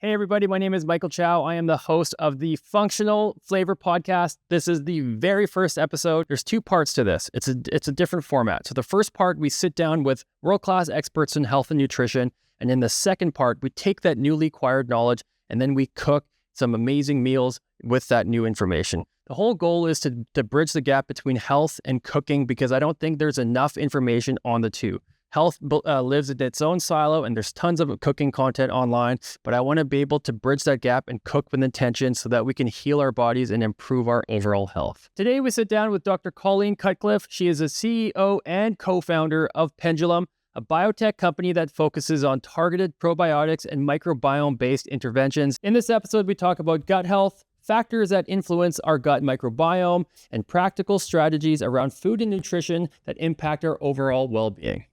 Hey everybody, my name is Michael Chow. I am the host of the Functional Flavor Podcast. This is the very first episode. There's two parts to this. It's a different format. So the first part, we sit down with world-class experts in health and nutrition. And in the second part, we take that newly acquired knowledge and then we cook some amazing meals with that new information. The whole goal is to bridge the gap between health and cooking because I don't think there's enough information on the two. Health lives in its own silo and there's tons of cooking content online, but I want to be able to bridge that gap and cook with intention so that we can heal our bodies and improve our overall health. Today, we sit down with Dr. Colleen Cutcliffe. She is a CEO and co-founder of Pendulum, a biotech company that focuses on targeted probiotics and microbiome-based interventions. In this episode, we talk about gut health, factors that influence our gut microbiome, and practical strategies around food and nutrition that impact our overall well-being.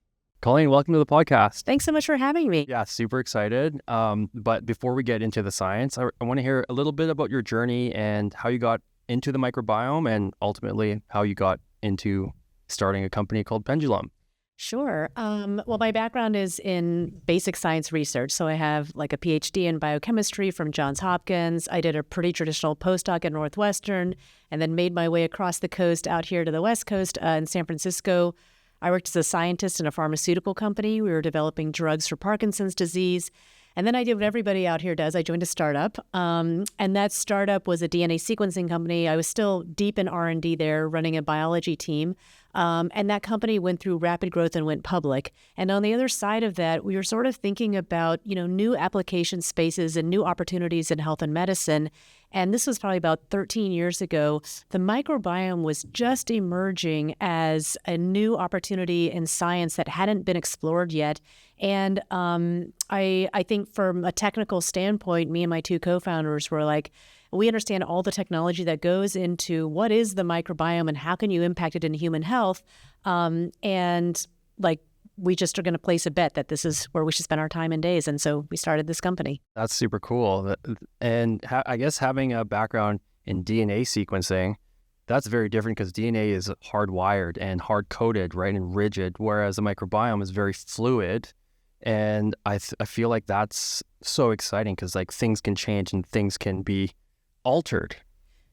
Colleen, welcome to the podcast. Thanks so much for having me. Yeah, super excited. But before we get into the science, I want to hear a little bit about your journey and how you got into the microbiome and ultimately how you got into starting a company called Pendulum. Sure. Well, my background is in basic science research. So I have like a PhD in biochemistry from Johns Hopkins. I did a pretty traditional postdoc at Northwestern and then made my way across the coast out here to the West Coast in San Francisco. I worked as a scientist in a pharmaceutical company. We were developing drugs for Parkinson's disease. And then I did what everybody out here does. I joined a startup. And that startup was a DNA sequencing company. I was still deep in R&D there, running a biology team. And that company went through rapid growth and went public. And on the other side of that, we were sort of thinking about, new application spaces and new opportunities in health and medicine. And this was probably about 13 years ago. The microbiome was just emerging as a new opportunity in science that hadn't been explored yet. And I think from a technical standpoint, me and my two co-founders were like, we understand all the technology that goes into what is the microbiome and how can you impact it in human health. We just are going to place a bet that this is where we should spend our time and days. And so we started this company. That's super cool. And I guess having a background in DNA sequencing, that's very different because DNA is hardwired and hard-coded, right, and rigid, whereas the microbiome is very fluid. And I feel like that's so exciting because like things can change and things can be altered,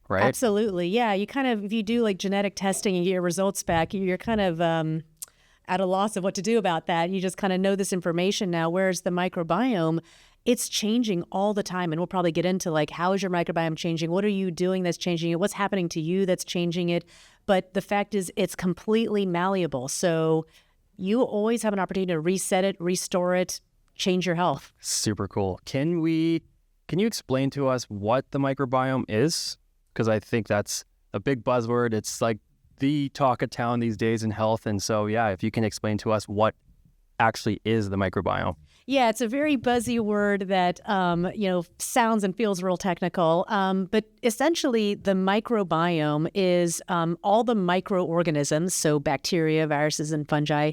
right? Absolutely. Yeah. If you do like genetic testing and get your results back, you're kind of at a loss of what to do about that. You just kind of know this information now, whereas the microbiome, it's changing all the time. And we'll probably get into like, how is your microbiome changing? What are you doing that's changing it? What's happening to you that's changing it? But the fact is it's completely malleable. So you always have an opportunity to reset it, restore it, change your health. Super cool. Can you explain to us what the microbiome is? Because I think that's a big buzzword. It's like the talk of town these days in health. And so, yeah, if you can explain to us what actually is the microbiome. Yeah, it's a very buzzy word that, sounds and feels real technical. But essentially, the microbiome is all the microorganisms, so bacteria, viruses, and fungi.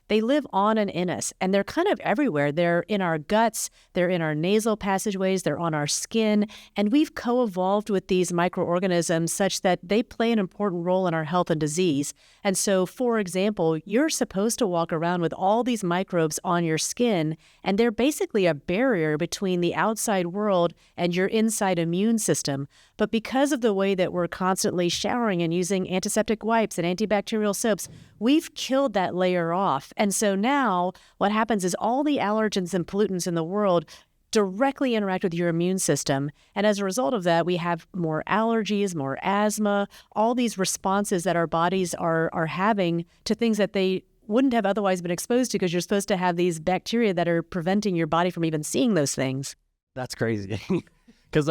They live on and in us, and they're kind of everywhere. They're in our guts, they're in our nasal passageways, they're on our skin, and we've co-evolved with these microorganisms such that they play an important role in our health and disease. And so, for example, you're supposed to walk around with all these microbes on your skin, and they're basically a barrier between the outside world and your inside immune system. But because of the way that we're constantly showering and using antiseptic wipes and antibacterial soaps, we've killed that layer off. And so now what happens is all the allergens and pollutants in the world directly interact with your immune system. And as a result of that, we have more allergies, more asthma, all these responses that our bodies are having to things that they wouldn't have otherwise been exposed to because you're supposed to have these bacteria that are preventing your body from even seeing those things. That's crazy. Because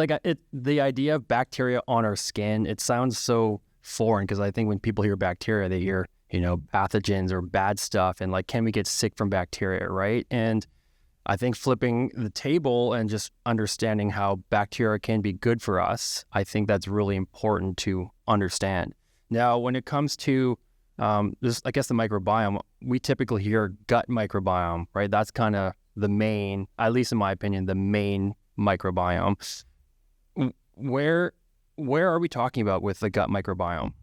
the idea of bacteria on our skin, it sounds so foreign because I think when people hear bacteria, they hear, pathogens or bad stuff and like, can we get sick from bacteria, right? And I think flipping the table and just understanding how bacteria can be good for us, I think that's really important to understand. Now, when it comes to the microbiome, we typically hear gut microbiome, right? That's kind of the main, at least in my opinion, the main microbiome. Where are we talking about with the gut microbiome?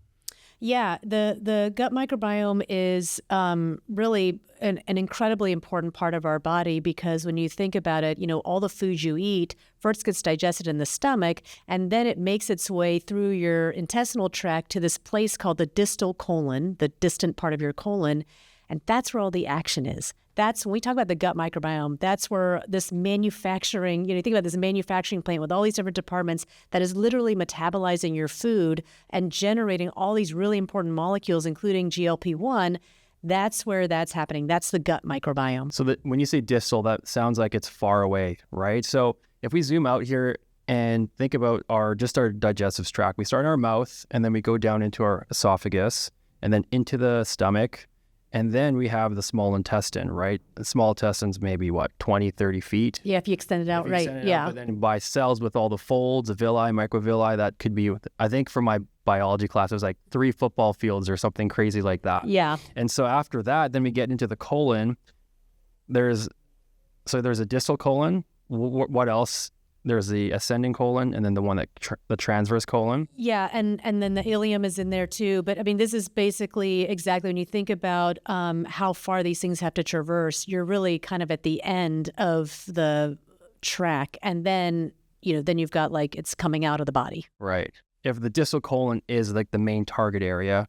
Yeah, the gut microbiome is really an incredibly important part of our body, because when you think about it, all the food you eat first gets digested in the stomach, and then it makes its way through your intestinal tract to this place called the distal colon, the distant part of your colon, and that's where all the action is. That's when we talk about the gut microbiome, that's where this manufacturing, you think about this manufacturing plant with all these different departments that is literally metabolizing your food and generating all these really important molecules, including GLP-1. That's where that's happening. That's the gut microbiome. So when you say distal, that sounds like it's far away, right? So if we zoom out here and think about our digestive tract, we start in our mouth and then we go down into our esophagus and then into the stomach. And then we have the small intestine, right? The small intestine's maybe, 20, 30 feet? Yeah, if you extend it out, right. Yeah. But then by cells with all the folds, the villi, microvilli, that could be, I think for my biology class, it was like 3 football fields or something crazy like that. Yeah. And so after that, then we get into the colon. There's a distal colon. What else? There's the ascending colon, and then the one the transverse colon. Yeah, and then the ileum is in there too. But I mean, this is basically exactly when you think about how far these things have to traverse, you're really kind of at the end of the track, and then then you've got it's coming out of the body. Right. If the distal colon is the main target area,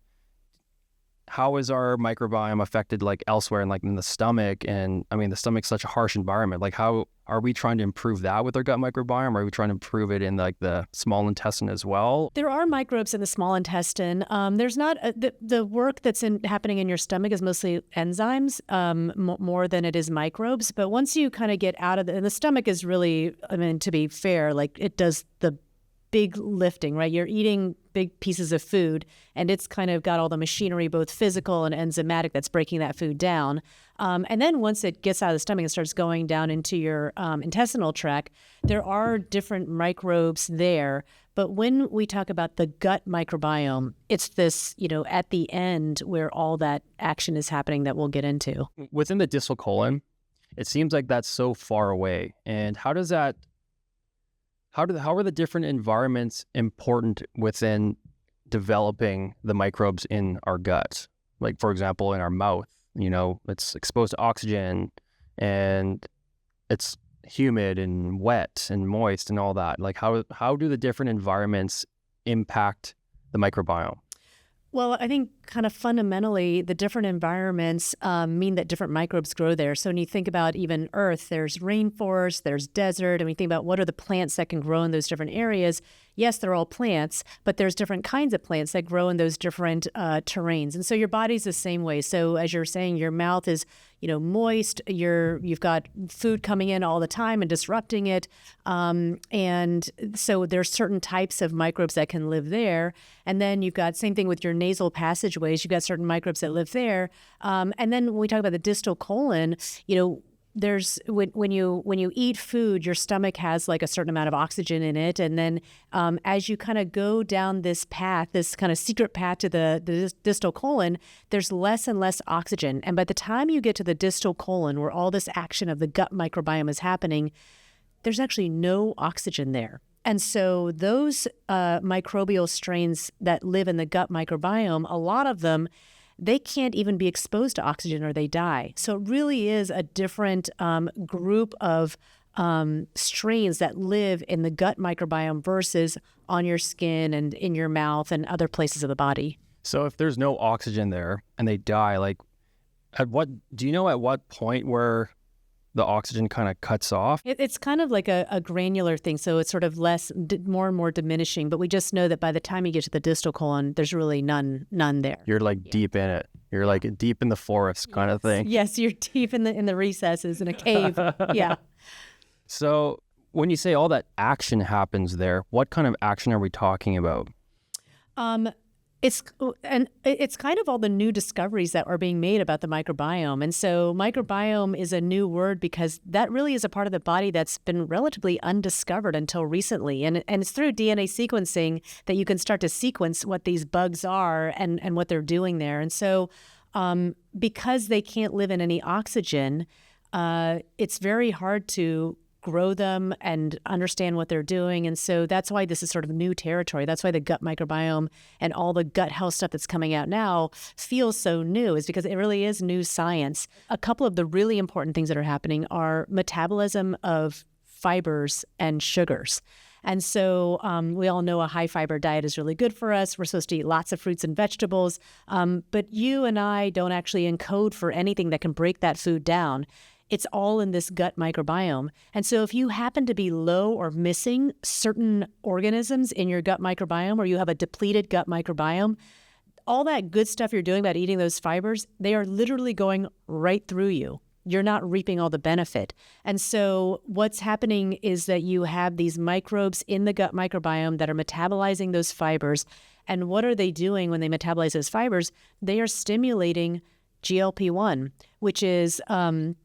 how is our microbiome affected elsewhere in the stomach? And I mean, the stomach's such a harsh environment. How are we trying to improve that with our gut microbiome? Or are we trying to improve it in the small intestine as well? There are microbes in the small intestine. There's not the work that's happening in your stomach is mostly enzymes more than it is microbes. But once you kind of get out of and the stomach is really, I mean, to be fair, it does the big lifting, right? You're eating big pieces of food, and it's kind of got all the machinery, both physical and enzymatic, that's breaking that food down. And then once it gets out of the stomach and starts going down into your intestinal tract, there are different microbes there. But when we talk about the gut microbiome, it's this, at the end where all that action is happening that we'll get into. Within the distal colon, it seems like that's so far away. And how does that How are the different environments important within developing the microbes in our gut? For example, in our mouth, it's exposed to oxygen and it's humid and wet and moist and all that. How do the different environments impact the microbiome? Well, I think kind of fundamentally, the different environments mean that different microbes grow there. So when you think about even Earth, there's rainforest, there's desert, and when you think about what are the plants that can grow in those different areas, yes, they're all plants, but there's different kinds of plants that grow in those different terrains. And so your body's the same way. So as you're saying, your mouth is, moist, you've got food coming in all the time and disrupting it. And so there's certain types of microbes that can live there. And then you've got same thing with your nasal passageways. You've got certain microbes that live there. And then when we talk about the distal colon, there's when you eat food, your stomach has a certain amount of oxygen in it, and then as you kind of go down this path, this kind of secret path to the distal colon, there's less and less oxygen, and by the time you get to the distal colon, where all this action of the gut microbiome is happening, there's actually no oxygen there. And so those microbial strains that live in the gut microbiome, a lot of them, they can't even be exposed to oxygen or they die. So it really is a different group of strains that live in the gut microbiome versus on your skin and in your mouth and other places of the body. So if there's no oxygen there and they die, at what point where the oxygen kind of cuts off? It's kind of like a granular thing, so it's sort of more and more diminishing. But we just know that by the time you get to the distal colon, there's really none there. You're deep in it. You're deep in the forest kind of thing. Yes, you're deep in the recesses in a cave. Yeah. So when you say all that action happens there, what kind of action are we talking about? It's kind of all the new discoveries that are being made about the microbiome. And so microbiome is a new word because that really is a part of the body that's been relatively undiscovered until recently. And it's through DNA sequencing that you can start to sequence what these bugs are and what they're doing there. And so because they can't live in any oxygen, it's very hard to grow them and understand what they're doing. And so that's why this is sort of new territory. That's why the gut microbiome and all the gut health stuff that's coming out now feels so new, is because it really is new science. A couple of the really important things that are happening are metabolism of fibers and sugars. And so we all know a high fiber diet is really good for us. We're supposed to eat lots of fruits and vegetables. But you and I don't actually encode for anything that can break that food down. It's all in this gut microbiome. And so if you happen to be low or missing certain organisms in your gut microbiome, or you have a depleted gut microbiome, all that good stuff you're doing about eating those fibers, they are literally going right through you. You're not reaping all the benefit. And so what's happening is that you have these microbes in the gut microbiome that are metabolizing those fibers. And what are they doing when they metabolize those fibers? They are stimulating GLP-1, which is a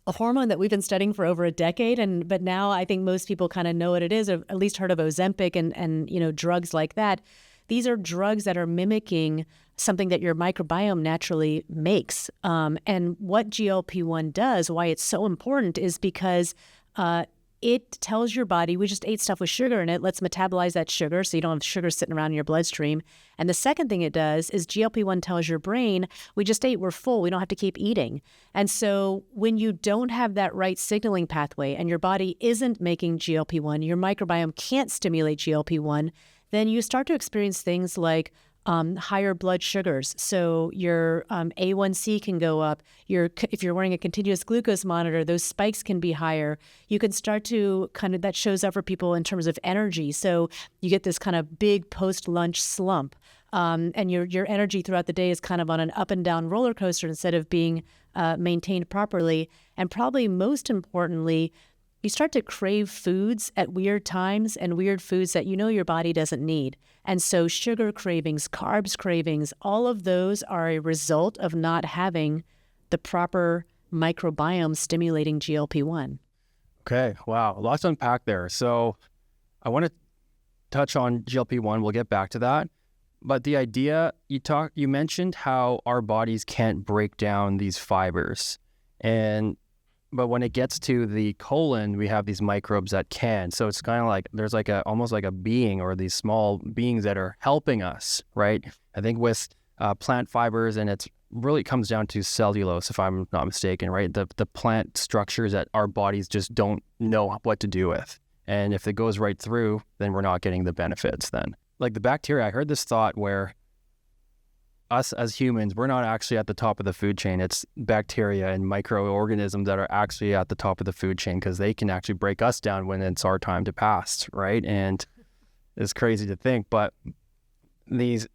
hormone that we've been studying for over a decade. But now I think most people kind of know what it is, or at least heard of Ozempic and drugs like that. These are drugs that are mimicking something that your microbiome naturally makes. And what GLP-1 does, why it's so important, is because it tells your body, we just ate stuff with sugar in it, let's metabolize that sugar so you don't have sugar sitting around in your bloodstream. And the second thing it does is GLP-1 tells your brain, we just ate, we're full, we don't have to keep eating. And so when you don't have that right signaling pathway and your body isn't making GLP-1, your microbiome can't stimulate GLP-1, then you start to experience things like higher blood sugars. So your A1C can go up. If you're wearing a continuous glucose monitor, those spikes can be higher. You can start to that shows up for people in terms of energy. So you get this kind of big post-lunch slump. And your energy throughout the day is kind of on an up and down roller coaster instead of being maintained properly. And probably most importantly, you start to crave foods at weird times and weird foods that your body doesn't need. And so sugar cravings, carbs cravings, all of those are a result of not having the proper microbiome stimulating GLP-1. Okay, wow, lots to unpack there. So I want to touch on GLP-1. We'll get back to that. But the idea, you mentioned how our bodies can't break down these fibers. But when it gets to the colon, we have these microbes that can. So it's kind of like there's almost like a being, or these small beings that are helping us, right? I think with plant fibers, and it's really comes down to cellulose, if I'm not mistaken, right? The plant structures that our bodies just don't know what to do with. And if it goes right through, then we're not getting the benefits then. Like the bacteria, I heard this thought where us as humans, we're not actually at the top of the food chain. It's bacteria and microorganisms that are actually at the top of the food chain, because they can actually break us down when it's our time to pass, right? And it's crazy to think, but these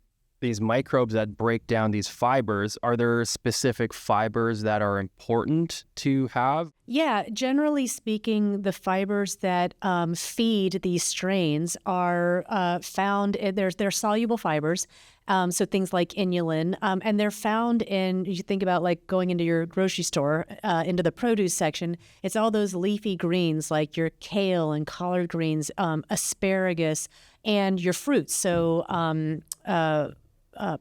microbes that break down these fibers, are there specific fibers that are important to have? Yeah, generally speaking, the fibers that feed these strains are found in, they're soluble fibers. So things like inulin, and they're found in, you think about like going into your grocery store, into the produce section, it's all those leafy greens like your kale and collard greens, asparagus, and your fruits. So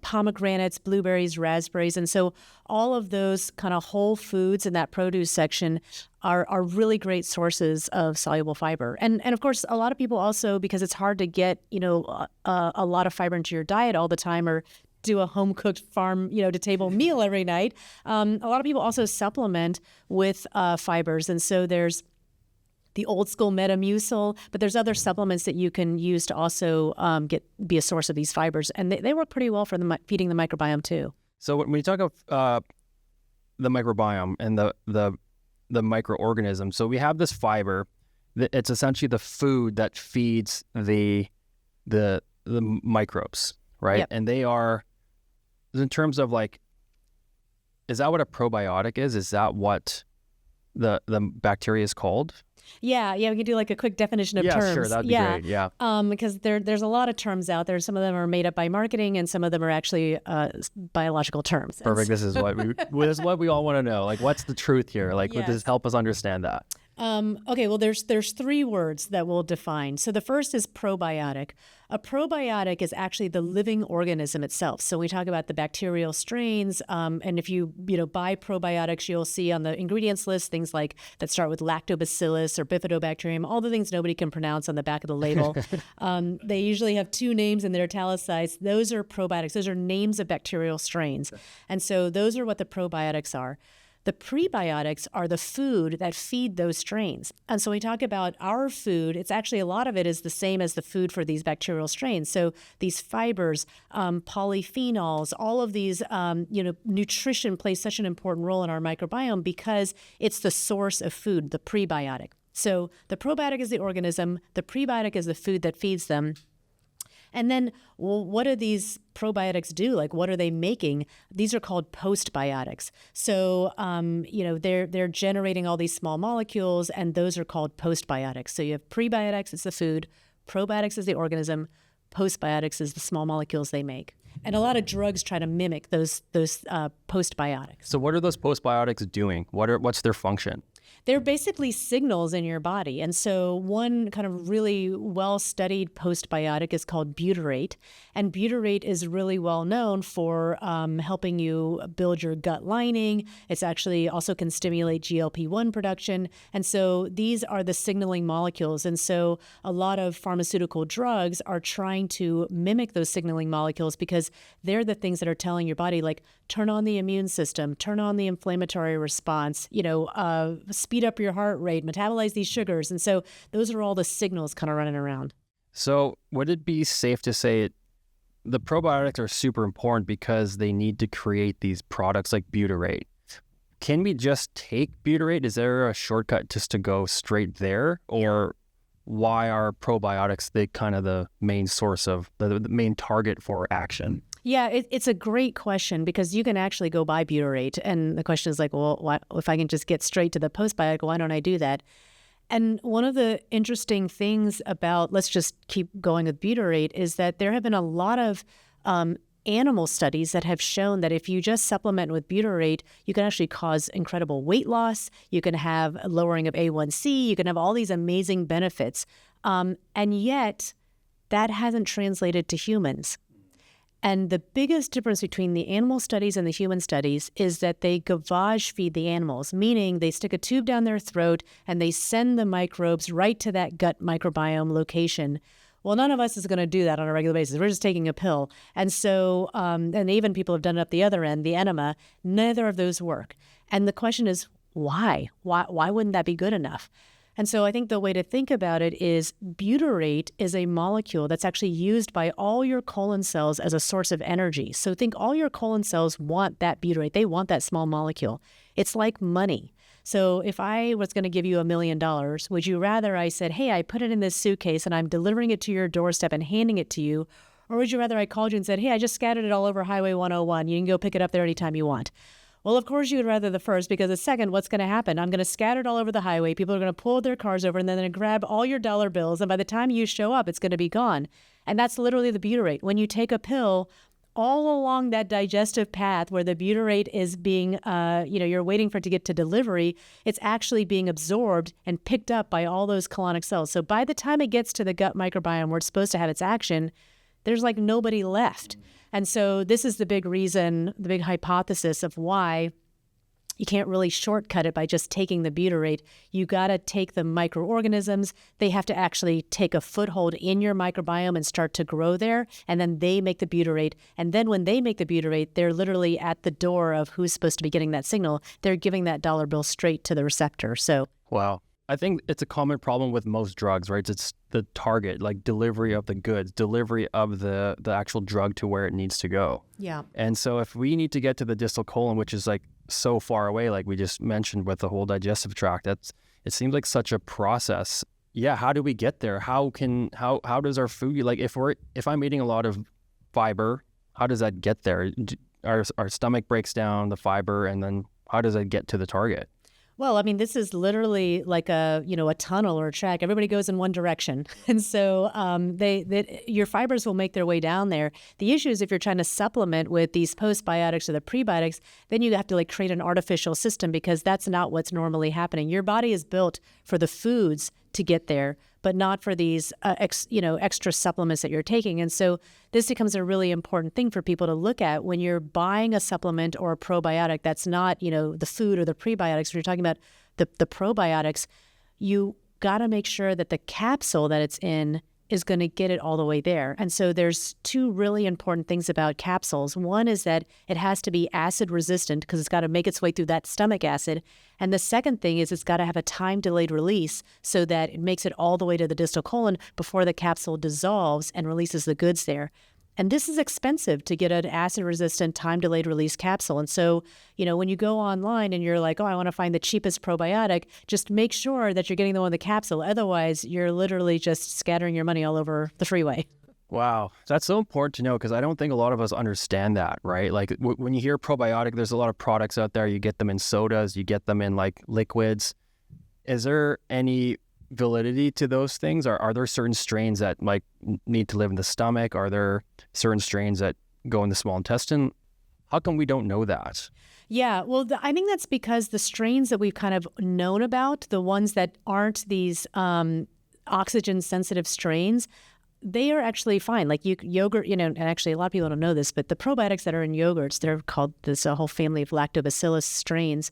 pomegranates, blueberries, raspberries. And so all of those kind of whole foods in that produce section are really great sources of soluble fiber. And of course, a lot of people also, because it's hard to get, a lot of fiber into your diet all the time, or do a home-cooked farm, to table meal every night. A lot of people also supplement with fibers. And so there's the old school Metamucil, but there's other supplements that you can use to also be a source of these fibers. And they work pretty well for feeding the microbiome too. So when we talk of the microbiome and the microorganism, so we have this fiber. It's essentially the food that feeds the microbes, right? Yep. And they are, in terms of like, is that what a probiotic is? Is that what the bacteria is called? Yeah, we can do like a quick definition of terms. Yeah, sure, that'd be great, yeah. Because there's a lot of terms out there. Some of them are made up by marketing, and some of them are actually biological terms. Perfect, this is what we all want to know. Like, what's the truth here? Like, would this help us understand that? Okay, well, there's three words that we'll define. So the first is probiotic. A probiotic is actually the living organism itself. So we talk about the bacterial strains, and if you buy probiotics, you'll see on the ingredients list things like that start with lactobacillus or bifidobacterium, all the things nobody can pronounce on the back of the label. They usually have two names and they're italicized. Those are probiotics. Those are names of bacterial strains, and so those are what the probiotics are. The prebiotics are the food that feed those strains. And so we talk about our food, it's actually a lot of it is the same as the food for these bacterial strains. So these fibers, polyphenols, all of these, nutrition plays such an important role in our microbiome because it's the source of food, the prebiotic. So the probiotic is the organism, the prebiotic is the food that feeds them. And then, well, what do these probiotics do? Like, what are they making? These are called postbiotics. So, they're generating all these small molecules, and those are called postbiotics. So you have prebiotics, it's the food. Probiotics is the organism. Postbiotics is the small molecules they make. And a lot of drugs try to mimic those postbiotics. So what are those postbiotics doing? What's their function? They're basically signals in your body. And so one kind of really well-studied postbiotic is called butyrate. And butyrate is really well known for helping you build your gut lining. It's actually also can stimulate GLP-1 production. And so these are the signaling molecules. And so a lot of pharmaceutical drugs are trying to mimic those signaling molecules because they're the things that are telling your body, like, turn on the immune system, turn on the inflammatory response, speed up your heart rate, metabolize these sugars. And so those are all the signals kind of running around. So would it be safe to say the probiotics are super important because they need to create these products like butyrate? Can we just take butyrate? Is there a shortcut just to go straight there? Or why are probiotics the main source of the main target for action? Yeah, it's a great question because you can actually go buy butyrate. And the question is like, well, if I can just get straight to the postbiotic, why don't I do that? And one of the interesting things about, let's just keep going with butyrate, is that there have been a lot of animal studies that have shown that if you just supplement with butyrate, you can actually cause incredible weight loss. You can have a lowering of A1C. You can have all these amazing benefits. And yet that hasn't translated to humans. And the biggest difference between the animal studies and the human studies is that they gavage feed the animals, meaning they stick a tube down their throat and they send the microbes right to that gut microbiome location. Well, none of us is going to do that on a regular basis. We're just taking a pill. And so, and even people have done it up the other end, the enema, neither of those work. And the question is, why? Why wouldn't that be good enough? And so I think the way to think about it is butyrate is a molecule that's actually used by all your colon cells as a source of energy. So think all your colon cells want that butyrate. They want that small molecule. It's like money. So if I was going to give you $1 million, would you rather I said, hey, I put it in this suitcase and I'm delivering it to your doorstep and handing it to you? Or would you rather I called you and said, hey, I just scattered it all over Highway 101. You can go pick it up there anytime you want. Well, of course, you would rather the first, because the second, what's going to happen? I'm going to scatter it all over the highway. People are going to pull their cars over, and then they're going to grab all your dollar bills. And by the time you show up, it's going to be gone. And that's literally the butyrate. When you take a pill, all along that digestive path where the butyrate is being, you're waiting for it to get to delivery, it's actually being absorbed and picked up by all those colonic cells. So by the time it gets to the gut microbiome where it's supposed to have its action, there's like nobody left. And so this is the big reason, the big hypothesis of why you can't really shortcut it by just taking the butyrate. You got to take the microorganisms. They have to actually take a foothold in your microbiome and start to grow there. And then they make the butyrate. And then when they make the butyrate, they're literally at the door of who's supposed to be getting that signal. They're giving that dollar bill straight to the receptor. So, wow. I think it's a common problem with most drugs, right? It's the target, like delivery of the goods, delivery of the actual drug to where it needs to go. Yeah. And so if we need to get to the distal colon, which is like so far away, like we just mentioned with the whole digestive tract, it seems like such a process. Yeah. How do we get there? How does our food, like if I'm eating a lot of fiber, how does that get there? Our stomach breaks down the fiber, and then how does that get to the target? Well, I mean, this is literally like a tunnel or a track. Everybody goes in one direction. And so your fibers will make their way down there. The issue is if you're trying to supplement with these postbiotics or the prebiotics, then you have to create an artificial system because that's not what's normally happening. Your body is built for the foods to get there, but not for these extra supplements that you're taking. And so this becomes a really important thing for people to look at when you're buying a supplement or a probiotic that's not, the food or the prebiotics. When you're talking about the probiotics, you got to make sure that the capsule that it's in is going to get it all the way there. And so there's two really important things about capsules. One is that it has to be acid resistant because it's got to make its way through that stomach acid. And the second thing is it's got to have a time-delayed release so that it makes it all the way to the distal colon before the capsule dissolves and releases the goods there. And this is expensive to get an acid-resistant, time-delayed release capsule. And so, when you go online and you're like, oh, I want to find the cheapest probiotic, just make sure that you're getting the one with the capsule. Otherwise, you're literally just scattering your money all over the freeway. Wow. That's so important to know because I don't think a lot of us understand that, right? Like when you hear probiotic, there's a lot of products out there. You get them in sodas, you get them in liquids. Is there any validity to those things? Are there certain strains that need to live in the stomach? Are there certain strains that go in the small intestine? How come we don't know that? Yeah, well, I think that's because the strains that we've kind of known about, the ones that aren't these oxygen-sensitive strains, they are actually fine. Like yogurt, and actually a lot of people don't know this, but the probiotics that are in yogurts, they're called this whole family of lactobacillus strains.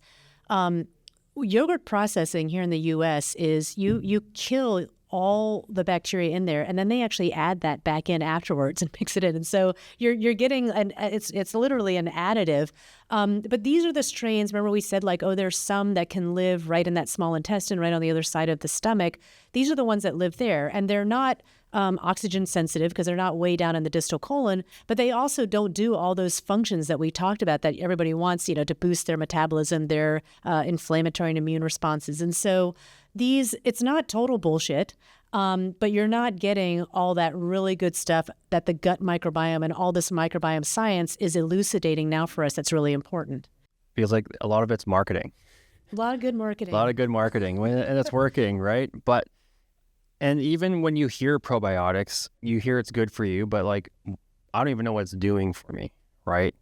Yogurt processing here in the U.S. is you kill all the bacteria in there, and then they actually add that back in afterwards and mix it in. And so you're getting it's literally an additive. But these are the strains. Remember we said there's some that can live right in that small intestine, right on the other side of the stomach. These are the ones that live there, and they're not oxygen sensitive because they're not way down in the distal colon, but they also don't do all those functions that we talked about that everybody wants, to boost their metabolism, their inflammatory and immune responses. And so it's not total bullshit, but you're not getting all that really good stuff that the gut microbiome and all this microbiome science is elucidating now for us. That's really important. Feels like a lot of it's marketing. A lot of good marketing. And it's working, right? And even when you hear probiotics, you hear it's good for you, but I don't even know what it's doing for me, right?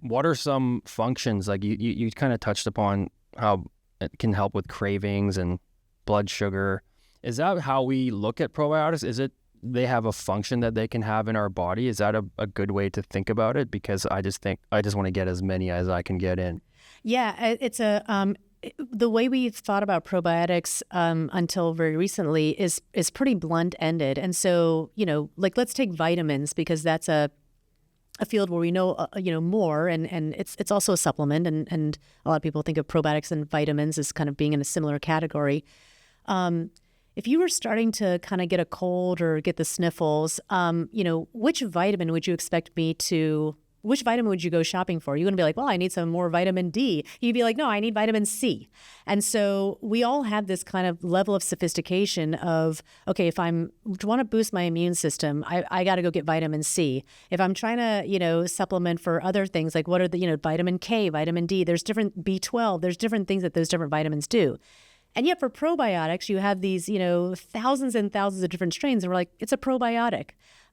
What are some functions? You kind of touched upon how it can help with cravings and blood sugar. Is that how we look at probiotics? Is it they have a function that they can have in our body? Is that a good way to think about it? Because I just want to get as many as I can get in. Yeah, it's the way we've thought about probiotics until very recently is pretty blunt-ended. And so, let's take vitamins because that's a field where we know, more, and it's also a supplement. And a lot of people think of probiotics and vitamins as kind of being in a similar category. If you were starting to kind of get a cold or get the sniffles, which vitamin would you go shopping for? You're going to be like, well, I need some more vitamin D. You'd be like, no, I need vitamin C. And so we all have this kind of level of sophistication of, okay, if I want to boost my immune system, I got to go get vitamin C. If I'm trying to, supplement for other things, like what are the, vitamin K, vitamin D, there's different B12, there's different things that those different vitamins do. And yet for probiotics, you have these, thousands and thousands of different strains, and we're like, it's a probiotic.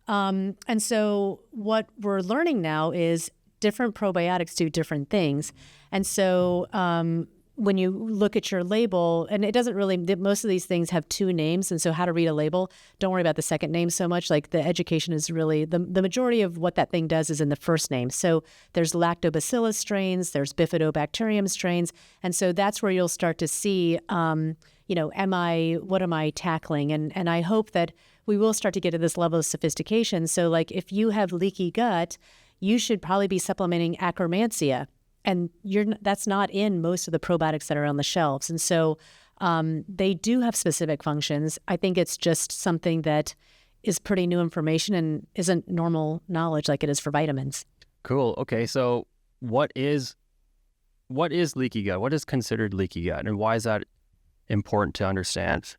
And so what we're learning now is different probiotics do different things. And so when you look at your label, and it doesn't really, most of these things have two names. And so how to read a label, don't worry about the second name so much. Like the education is really, the majority of what that thing does is in the first name. So there's lactobacillus strains, there's bifidobacterium strains. And so that's where you'll start to see, what am I tackling? And I hope that we will start to get to this level of sophistication. So if you have leaky gut, you should probably be supplementing Akkermansia. And that's not in most of the probiotics that are on the shelves. And so they do have specific functions. I think it's just something that is pretty new information and isn't normal knowledge like it is for vitamins. Cool. Okay. So what is leaky gut? What is considered leaky gut? And why is that important to understand?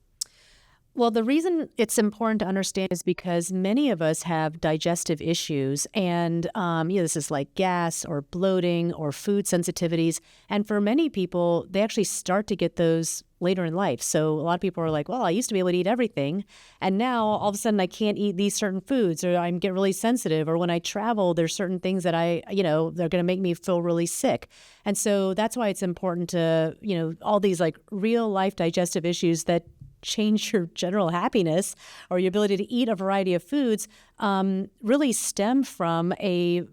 Well, the reason it's important to understand is because many of us have digestive issues, and this is like gas or bloating or food sensitivities. And for many people, they actually start to get those later in life. So a lot of people are like, well, I used to be able to eat everything, and now all of a sudden I can't eat these certain foods, or I get really sensitive, or when I travel, there's certain things that they're going to make me feel really sick. And so that's why it's important to, all these like real life digestive issues that change your general happiness or your ability to eat a variety of foods really stem from a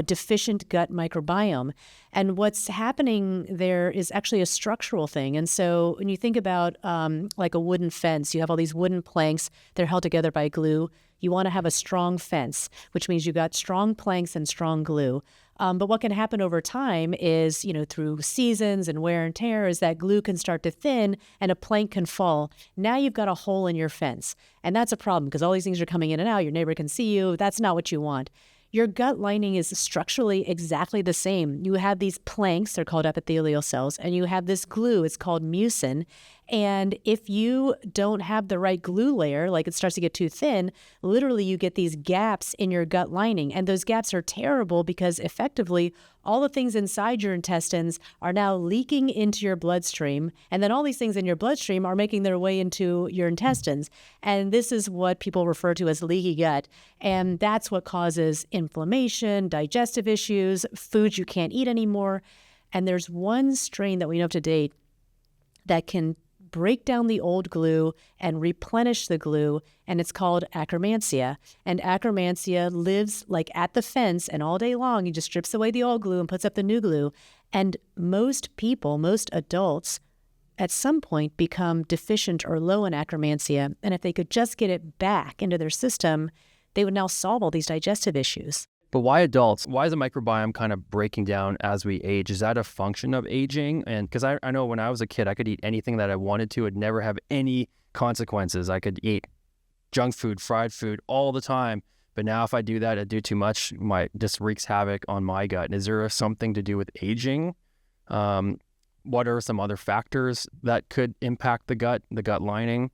deficient gut microbiome. And what's happening there is actually a structural thing. And so when you think about like a wooden fence, you have all these wooden planks, they're held together by glue. You want to have a strong fence, which means you got strong planks and strong glue. But what can happen over time is, through seasons and wear and tear, is that glue can start to thin and a plank can fall. Now you've got a hole in your fence. And that's a problem because all these things are coming in and out. Your neighbor can see you. That's not what you want. Your gut lining is structurally exactly the same. You have these planks, they're called epithelial cells, and you have this glue, it's called mucin. And if you don't have the right glue layer, like it starts to get too thin, literally you get these gaps in your gut lining. And those gaps are terrible because effectively all the things inside your intestines are now leaking into your bloodstream. And then all these things in your bloodstream are making their way into your intestines. And this is what people refer to as leaky gut. And that's what causes inflammation, digestive issues, foods you can't eat anymore. And there's one strain that we know of to date that can break down the old glue and replenish the glue, and it's called Akkermansia. And Akkermansia lives like at the fence, and all day long he just strips away the old glue and puts up the new glue. And most people, most adults, at some point become deficient or low in Akkermansia. And if they could just get it back into their system, they would now solve all these digestive issues. But why adults? Why is the microbiome kind of breaking down as we age? Is that a function of aging? And because I know when I was a kid, I could eat anything that I wanted to. It'd never have any consequences. I could eat junk food, fried food all the time. But now if I do that, I do too much, just wreaks havoc on my gut. And is there something to do with aging? What are some other factors that could impact the gut lining?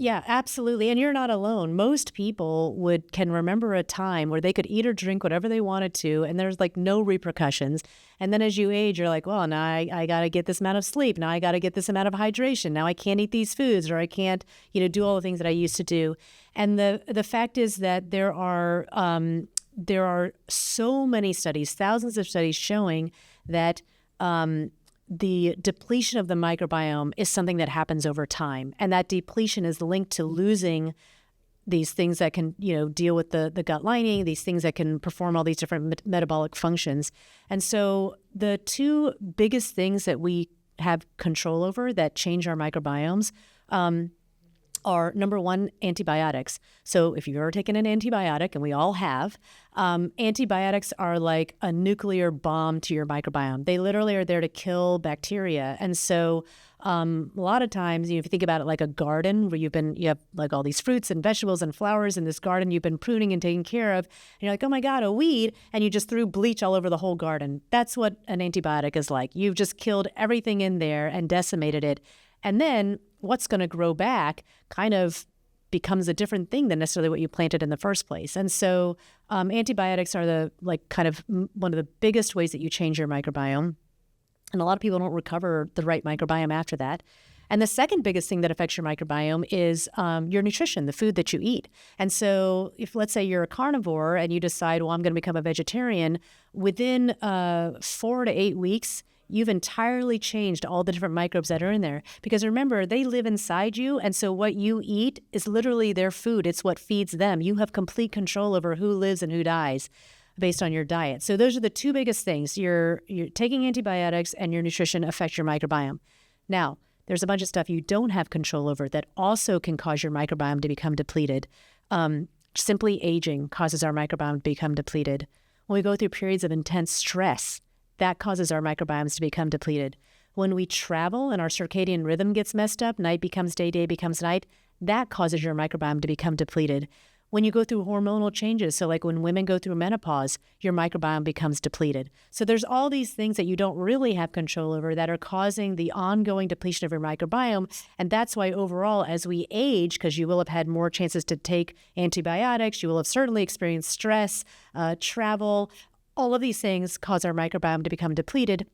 Yeah, absolutely. And you're not alone. Most people can remember a time where they could eat or drink whatever they wanted to, and there's like no repercussions. And then as you age, you're like, well, now I got to get this amount of sleep. Now I got to get this amount of hydration. Now I can't eat these foods, or I can't, do all the things that I used to do. And the fact is that there are so many studies, thousands of studies showing that the depletion of the microbiome is something that happens over time. And that depletion is linked to losing these things that can, deal with the gut lining, these things that can perform all these different metabolic functions. And so the two biggest things that we have control over that change our microbiomes are, number one, antibiotics. So if you've ever taken an antibiotic, and we all have, antibiotics are like a nuclear bomb to your microbiome. They literally are there to kill bacteria. And so a lot of times, if you think about it like a garden where you have like all these fruits and vegetables and flowers in this garden you've been pruning and taking care of, and you're like, oh my God, a weed, and you just threw bleach all over the whole garden. That's what an antibiotic is like. You've just killed everything in there and decimated it. And then what's going to grow back kind of becomes a different thing than necessarily what you planted in the first place. And so antibiotics are one of the biggest ways that you change your microbiome. And a lot of people don't recover the right microbiome after that. And the second biggest thing that affects your microbiome is your nutrition, the food that you eat. And so if, let's say, you're a carnivore and you decide, well, I'm going to become a vegetarian, within 4 to 8 weeks, you've entirely changed all the different microbes that are in there. Because remember, they live inside you, and so what you eat is literally their food. It's what feeds them. You have complete control over who lives and who dies based on your diet. So those are the two biggest things. You're taking antibiotics, and your nutrition affects your microbiome. Now, there's a bunch of stuff you don't have control over that also can cause your microbiome to become depleted. Simply aging causes our microbiome to become depleted. When we go through periods of intense stress, that causes our microbiomes to become depleted. When we travel and our circadian rhythm gets messed up, night becomes day, day becomes night, that causes your microbiome to become depleted. When you go through hormonal changes, so like when women go through menopause, your microbiome becomes depleted. So there's all these things that you don't really have control over that are causing the ongoing depletion of your microbiome. And that's why overall, as we age, because you will have had more chances to take antibiotics, you will have certainly experienced stress, travel, all of these things cause our microbiome to become depleted.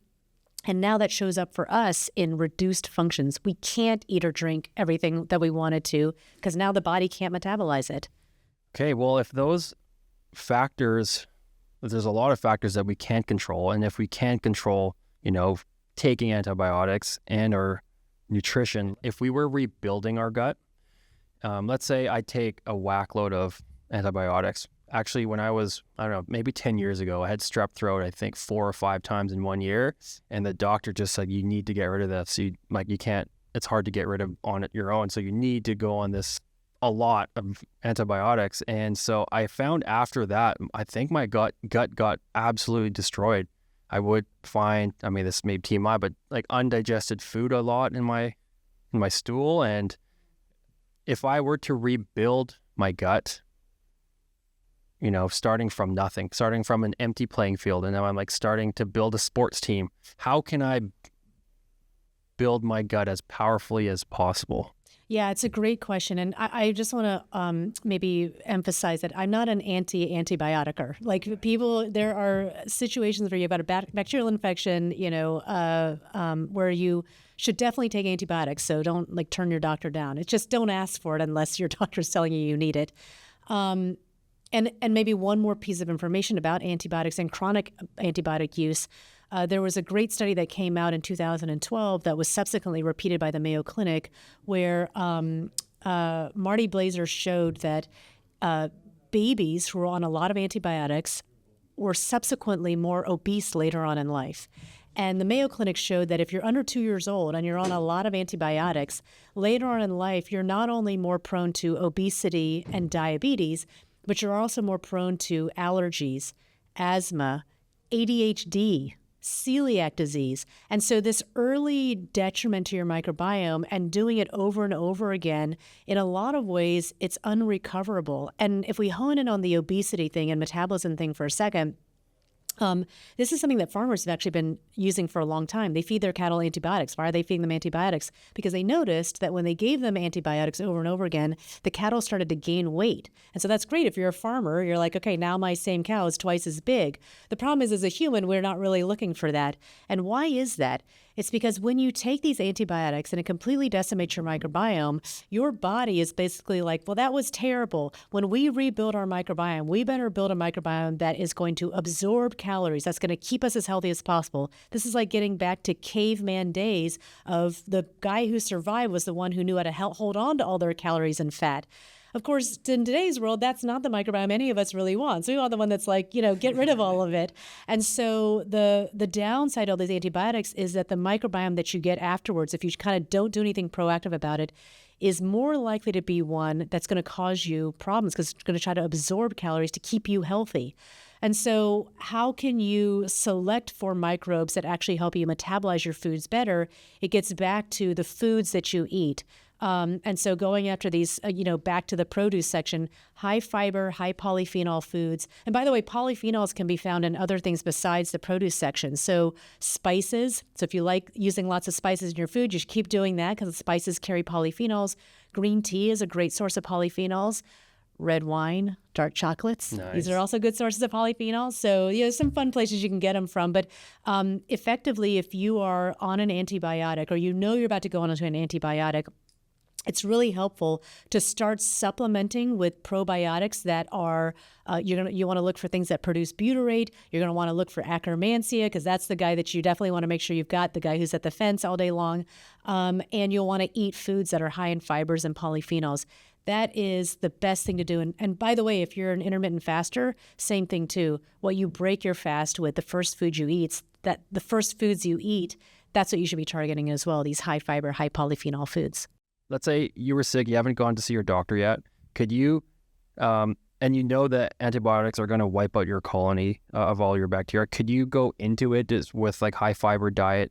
And now that shows up for us in reduced functions. We can't eat or drink everything that we wanted to because now the body can't metabolize it. Okay, well, if those factors, there's a lot of factors that we can't control. And if we can't control, taking antibiotics and or nutrition, if we were rebuilding our gut, let's say I take a whack load of antibiotics. Actually, when I was, I don't know, maybe 10 years ago, I had strep throat, I think 4 or 5 times in 1 year. And the doctor just said, you need to get rid of this. You can't, it's hard to get rid of on your own. So you need to go on this a lot of antibiotics. And so I found after that, I think my gut got absolutely destroyed. I would find, this may be TMI, but like undigested food a lot in my stool. And if I were to rebuild my gut, starting from nothing, starting from an empty playing field, and now I'm like starting to build a sports team, how can I build my gut as powerfully as possible? Yeah, it's a great question. And I just want to maybe emphasize that I'm not an antibioticer. Like people, there are situations where you've got a bacterial infection, where you should definitely take antibiotics. So don't turn your doctor down. It's just don't ask for it unless your doctor's telling you need it. And maybe one more piece of information about antibiotics and chronic antibiotic use. There was a great study that came out in 2012 that was subsequently repeated by the Mayo Clinic, where Marty Blaser showed that babies who were on a lot of antibiotics were subsequently more obese later on in life. And the Mayo Clinic showed that if you're under 2 years old and you're on a lot of antibiotics, later on in life, you're not only more prone to obesity and diabetes, but you're also more prone to allergies, asthma, ADHD, celiac disease. And so this early detriment to your microbiome and doing it over and over again, in a lot of ways, it's unrecoverable. And if we hone in on the obesity thing and metabolism thing for a second, this is something that farmers have actually been using for a long time. They feed their cattle antibiotics. Why are they feeding them antibiotics? Because they noticed that when they gave them antibiotics over and over again, the cattle started to gain weight. And so that's great. If you're a farmer, you're like, okay, now my same cow is twice as big. The problem is, as a human, we're not really looking for that. And why is that? It's because when you take these antibiotics and it completely decimates your microbiome, your body is basically like, well, that was terrible. When we rebuild our microbiome, we better build a microbiome that is going to absorb calories, that's going to keep us as healthy as possible. This is like getting back to caveman days of the guy who survived was the one who knew how to hold on to all their calories and fat. Of course, in today's world, that's not the microbiome any of us really want. So we want the one that's like, get rid of all of it. And so the downside of these antibiotics is that the microbiome that you get afterwards, if you kind of don't do anything proactive about it, is more likely to be one that's going to cause you problems because it's going to try to absorb calories to keep you healthy. And so how can you select for microbes that actually help you metabolize your foods better? It gets back to the foods that you eat. And so going after these, back to the produce section, high fiber, high polyphenol foods. And by the way, polyphenols can be found in other things besides the produce section. So spices. So if you like using lots of spices in your food, you should keep doing that because spices carry polyphenols. Green tea is a great source of polyphenols. Red wine, dark chocolates. Nice. These are also good sources of polyphenols. So, some fun places you can get them from. But effectively, if you are on an antibiotic or you're about to go on to an antibiotic, it's really helpful to start supplementing with probiotics that are, you want to look for things that produce butyrate. You're going to want to look for Akkermansia because that's the guy that you definitely want to make sure you've got, the guy who's at the fence all day long. And you'll want to eat foods that are high in fibers and polyphenols. That is the best thing to do. And by the way, if you're an intermittent faster, same thing too. What you break your fast with, the first foods you eat, that's what you should be targeting as well, these high fiber, high polyphenol foods. Let's say you were sick, you haven't gone to see your doctor yet. Could you, and that antibiotics are going to wipe out your colony of all your bacteria. Could you go into it with like high fiber diet,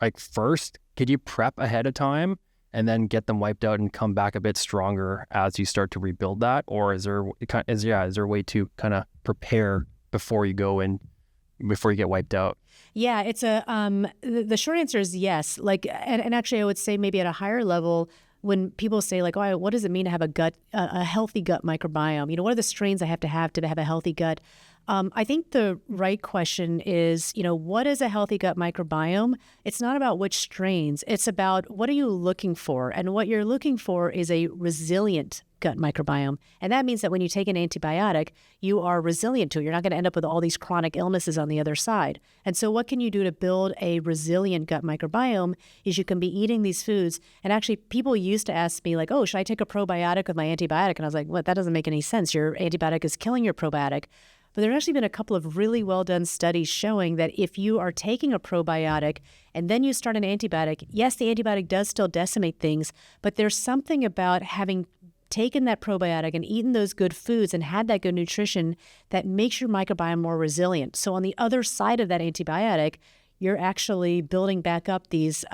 like first? Could you prep ahead of time and then get them wiped out and come back a bit stronger as you start to rebuild that? Or is there a way to kind of prepare before you get wiped out? Yeah, it's the short answer is yes. Like, and actually I would say maybe at a higher level, when people say like, oh, what does it mean to have a healthy gut microbiome? You know, what are the strains I have to have a healthy gut? I think the right question is, you know, what is a healthy gut microbiome? It's not about which strains. It's about what are you looking for? And what you're looking for is a resilient gut microbiome. And that means that when you take an antibiotic, you are resilient to it. You're not going to end up with all these chronic illnesses on the other side. And so what can you do to build a resilient gut microbiome is you can be eating these foods. And actually, people used to ask me like, oh, should I take a probiotic with my antibiotic? And I was like, what? That doesn't make any sense. Your antibiotic is killing your probiotic. But there have actually been a couple of really well-done studies showing that if you are taking a probiotic and then you start an antibiotic, yes, the antibiotic does still decimate things, but there's something about having taken that probiotic and eaten those good foods and had that good nutrition that makes your microbiome more resilient. So on the other side of that antibiotic, you're actually building back up these,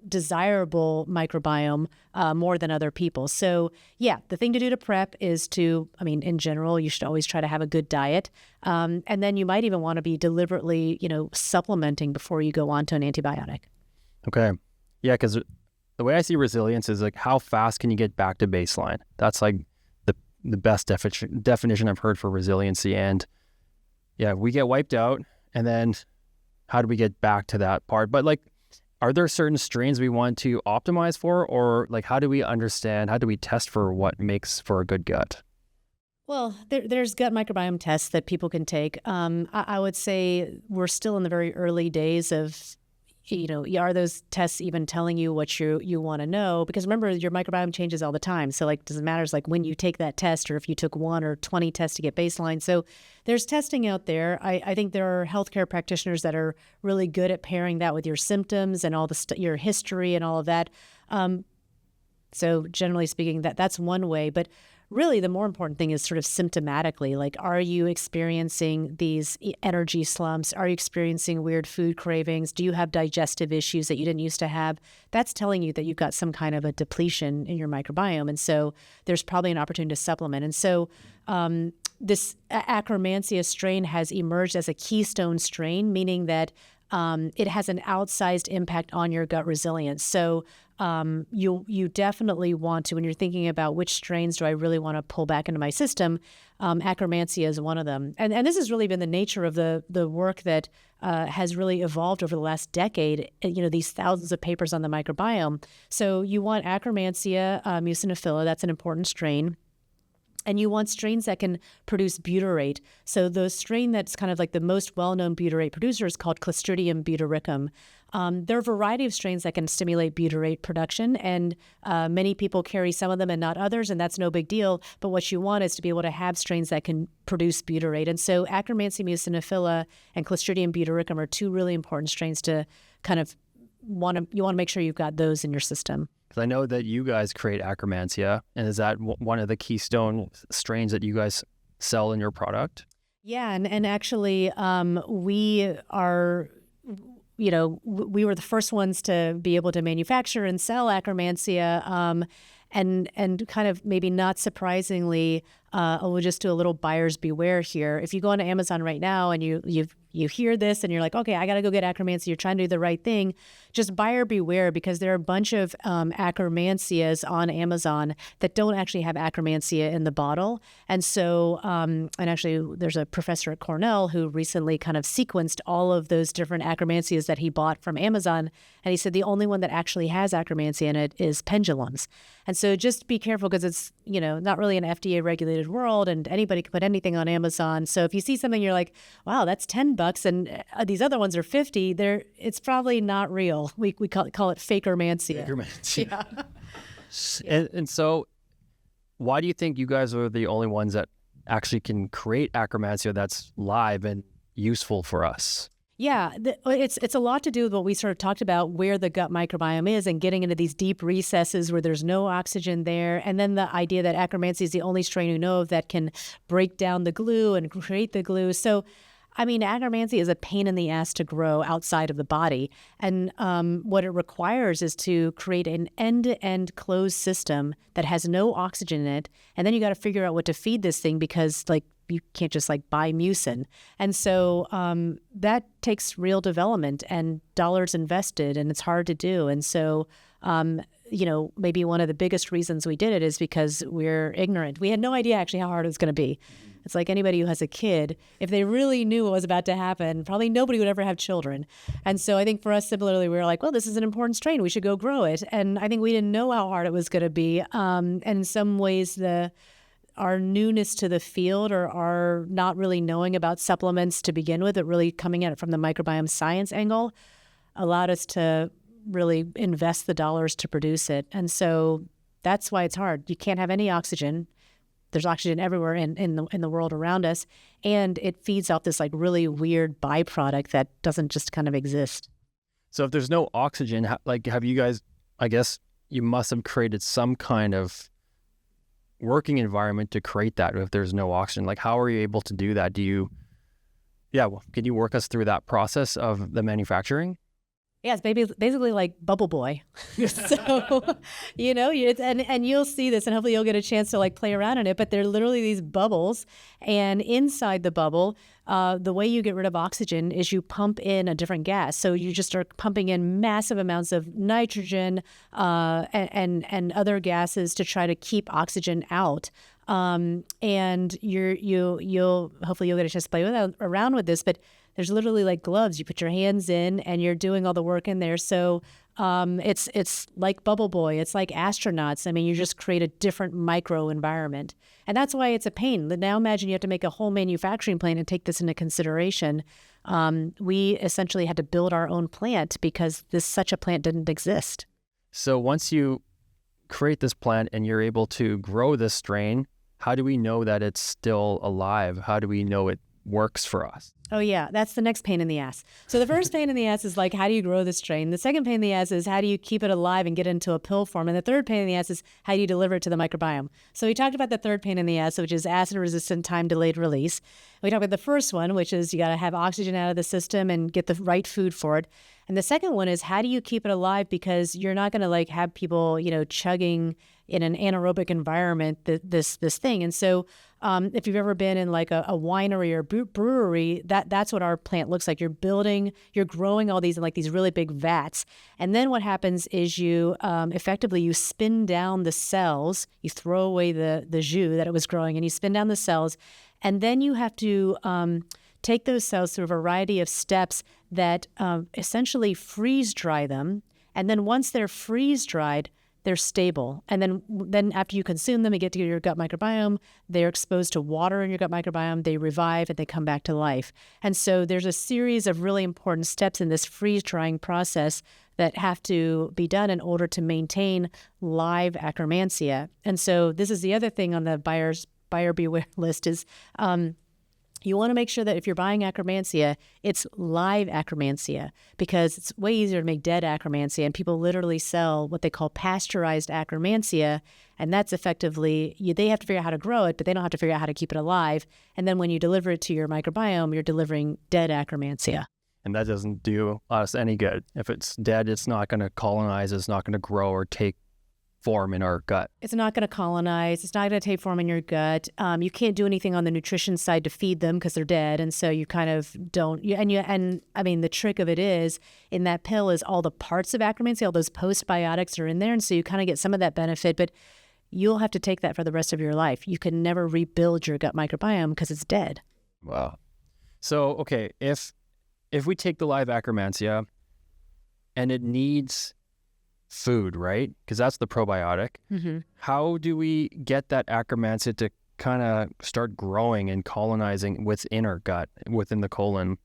desirable microbiome more than other people. So yeah, the thing to do to prep is in general, you should always try to have a good diet. And then you might even want to be deliberately, supplementing before you go on to an antibiotic. Okay. Yeah, because the way I see resilience is like, how fast can you get back to baseline? That's like the best definition I've heard for resiliency. And yeah, we get wiped out, and then how do we get back to that part? But like, are there certain strains we want to optimize for, or like, how do we test for what makes for a good gut? Well, there's gut microbiome tests that people can take. I would say we're still in the very early days of, are those tests even telling you what you want to know? Because remember, your microbiome changes all the time. So like, doesn't matter like when you take that test or if you took 1 or 20 tests to get baseline. So there's testing out there. I think there are healthcare practitioners that are really good at pairing that with your symptoms and all your history and all of that. So generally speaking, that's one way. But really, the more important thing is sort of symptomatically, like, are you experiencing these energy slumps? Are you experiencing weird food cravings? Do you have digestive issues that you didn't used to have? That's telling you that you've got some kind of a depletion in your microbiome. And so there's probably an opportunity to supplement. And so this Akkermansia strain has emerged as a keystone strain, meaning that it has an outsized impact on your gut resilience. So you definitely want to, when you're thinking about which strains do I really want to pull back into my system, Akkermansia is one of them. And this has really been the nature of the work that has really evolved over the last decade, these thousands of papers on the microbiome. So you want Akkermansia muciniphila, that's an important strain. And you want strains that can produce butyrate. So the strain that's kind of like the most well-known butyrate producer is called Clostridium butyricum. There are a variety of strains that can stimulate butyrate production, and many people carry some of them and not others, and that's no big deal. But what you want is to be able to have strains that can produce butyrate. And so Akkermansia muciniphila and Clostridium butyricum are two really important strains to kind of you want to make sure you've got those in your system. Because I know that you guys create Akkermansia, and is that one of the keystone strains that you guys sell in your product? Yeah, and actually we are, we were the first ones to be able to manufacture and sell Akkermansia, and kind of maybe not surprisingly, we'll just do a little buyer's beware here. If you go onto Amazon right now and you hear this and you're like, okay, I got to go get Akkermansia, you're trying to do the right thing, just buyer beware, because there are a bunch of Akkermansias on Amazon that don't actually have Akkermansia in the bottle. And so, and actually there's a professor at Cornell who recently kind of sequenced all of those different Akkermansias that he bought from Amazon. And he said the only one that actually has Akkermansia in it is Pendulum's. And so just be careful, because it's, not really an FDA regulated world and anybody can put anything on Amazon. So if you see something, you're like, wow, that's $10 and these other ones are $50, it's probably not real. We call it Fakermansia. Fakermansia. Yeah. And so why do you think you guys are the only ones that actually can create Akkermansia that's live and useful for us? Yeah, it's a lot to do with what we sort of talked about, where the gut microbiome is and getting into these deep recesses where there's no oxygen there. And then the idea that Akkermansia is the only strain we know of that can break down the glue and create the glue. So I mean, Akkermansia is a pain in the ass to grow outside of the body. And what it requires is to create an end-to-end closed system that has no oxygen in it. And then you got to figure out what to feed this thing because, like, you can't just like buy mucin. And so that takes real development and dollars invested, and it's hard to do. And so, maybe one of the biggest reasons we did it is because we're ignorant. We had no idea actually how hard it was going to be. It's like anybody who has a kid, if they really knew what was about to happen, probably nobody would ever have children. And so I think for us, similarly, we were like, well, this is an important strain. We should go grow it. And I think we didn't know how hard it was going to be. And in some ways, our newness to the field or our not really knowing about supplements to begin with, but really coming at it from the microbiome science angle, allowed us to really invest the dollars to produce it. And so that's why it's hard. You can't have any oxygen. There's oxygen everywhere in the world around us, and it feeds off this like really weird byproduct that doesn't just kind of exist. So if there's no oxygen, have you guys, I guess you must have created some kind of working environment to create that if there's no oxygen. Like, how are you able to do that? Can you work us through that process of the manufacturing? Yeah, it's basically like Bubble Boy. So, and you'll see this, and hopefully you'll get a chance to like play around in it. But they're literally these bubbles, and inside the bubble, the way you get rid of oxygen is you pump in a different gas. So you just start pumping in massive amounts of nitrogen and other gases to try to keep oxygen out. And you'll hopefully you'll get a chance to play around with this, but there's literally like gloves. You put your hands in and you're doing all the work in there. So it's like Bubble Boy. It's like astronauts. I mean, you just create a different micro environment. And that's why it's a pain. Now imagine you have to make a whole manufacturing plant and take this into consideration. We essentially had to build our own plant because such a plant didn't exist. So once you create this plant and you're able to grow this strain, how do we know that it's still alive? How do we know it works for us? Oh, yeah. That's the next pain in the ass. So the first pain in the ass is like, how do you grow this strain? The second pain in the ass is how do you keep it alive and get it into a pill form? And the third pain in the ass is how do you deliver it to the microbiome? So we talked about the third pain in the ass, which is acid-resistant time-delayed release. We talked about the first one, which is you got to have oxygen out of the system and get the right food for it. And the second one is how do you keep it alive? Because you're not going to like have people, chugging in an anaerobic environment this thing. And so if you've ever been in like a winery or brewery, that's what our plant looks like. You're growing all these in like these really big vats. And then what happens is you effectively you spin down the cells, you throw away the jus that it was growing, and you spin down the cells. And then you have to take those cells through a variety of steps that essentially freeze dry them. And then once they're freeze dried, they're stable. And then after you consume them, you get to your gut microbiome. They're exposed to water in your gut microbiome. They revive and they come back to life. And so there's a series of really important steps in this freeze drying process that have to be done in order to maintain live Akkermansia. And so this is the other thing on the buyer beware list is you want to make sure that if you're buying Akkermansia, it's live Akkermansia, because it's way easier to make dead Akkermansia, and people literally sell what they call pasteurized Akkermansia, and that's effectively, they have to figure out how to grow it, but they don't have to figure out how to keep it alive. And then when you deliver it to your microbiome, you're delivering dead Akkermansia. And that doesn't do us any good. If it's dead, it's not going to colonize, it's not going to grow or take form in our gut. It's not going to colonize. It's not going to take form in your gut. You can't do anything on the nutrition side to feed them because they're dead, and so you kind of don't. And I mean, the trick of it is in that pill is all the parts of Akkermansia, all those postbiotics are in there, and so you kind of get some of that benefit, but you'll have to take that for the rest of your life. You can never rebuild your gut microbiome because it's dead. Wow. So okay, if we take the live Akkermansia and it needs food, right? Because that's the probiotic. Mm-hmm. How do we get that Akkermansia to kind of start growing and colonizing within our gut, within the colon?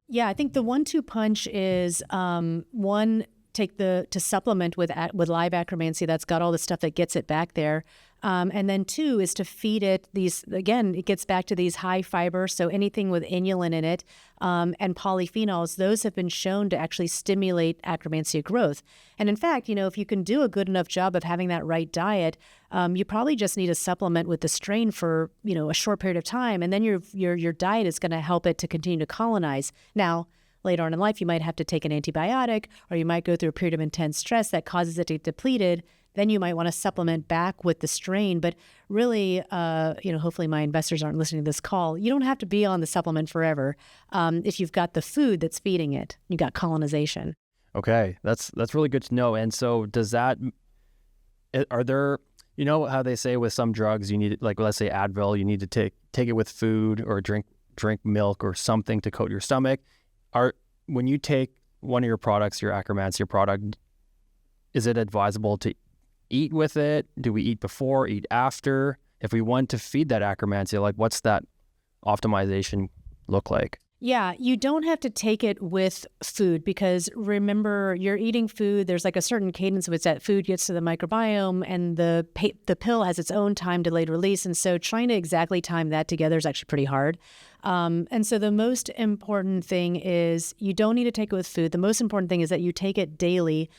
Yeah, I think the 1-2 punch is one, to supplement with live Akkermansia that's got all the stuff that gets it back there. And then 2 is to feed it these, again, it gets back to these high fiber, so anything with inulin in it, and polyphenols, those have been shown to actually stimulate Akkermansia growth. And in fact, if you can do a good enough job of having that right diet, you probably just need a supplement with the strain for, a short period of time, and then your diet is going to help it to continue to colonize. Now, later on in life, you might have to take an antibiotic, or you might go through a period of intense stress that causes it to get depleted. Then you might want to supplement back with the strain. But really, hopefully my investors aren't listening to this call. You don't have to be on the supplement forever if you've got the food that's feeding it. You got colonization. Okay, that's really good to know. And so are there, how they say with some drugs, you need, like, let's say Advil, you need to take it with food or drink milk or something to coat your stomach. When you take one of your products, your Akkermansia product, is it advisable to eat with it? Do we eat before, eat after? If we want to feed that Akkermansia, like, what's that optimization look like? Yeah, you don't have to take it with food, because remember, you're eating food. There's like a certain cadence which that food gets to the microbiome, and the pill has its own time delayed release. And so trying to exactly time that together is actually pretty hard. And so the most important thing is you don't need to take it with food. The most important thing is that you take it daily.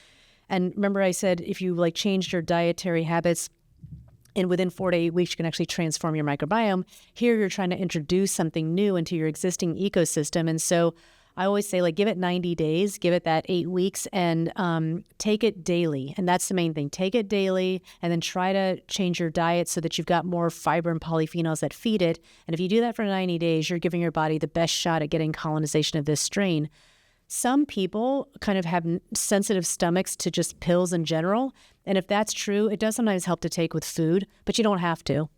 And remember, I said if you changed your dietary habits, and within 4 to 8 weeks, you can actually transform your microbiome. Here, you're trying to introduce something new into your existing ecosystem. And so I always say, give it 90 days, give it that 8 weeks, and take it daily. And that's the main thing. Take it daily, and then try to change your diet so that you've got more fiber and polyphenols that feed it. And if you do that for 90 days, you're giving your body the best shot at getting colonization of this strain. Some people kind of have sensitive stomachs to just pills in general. And if that's true, it does sometimes help to take with food, but you don't have to.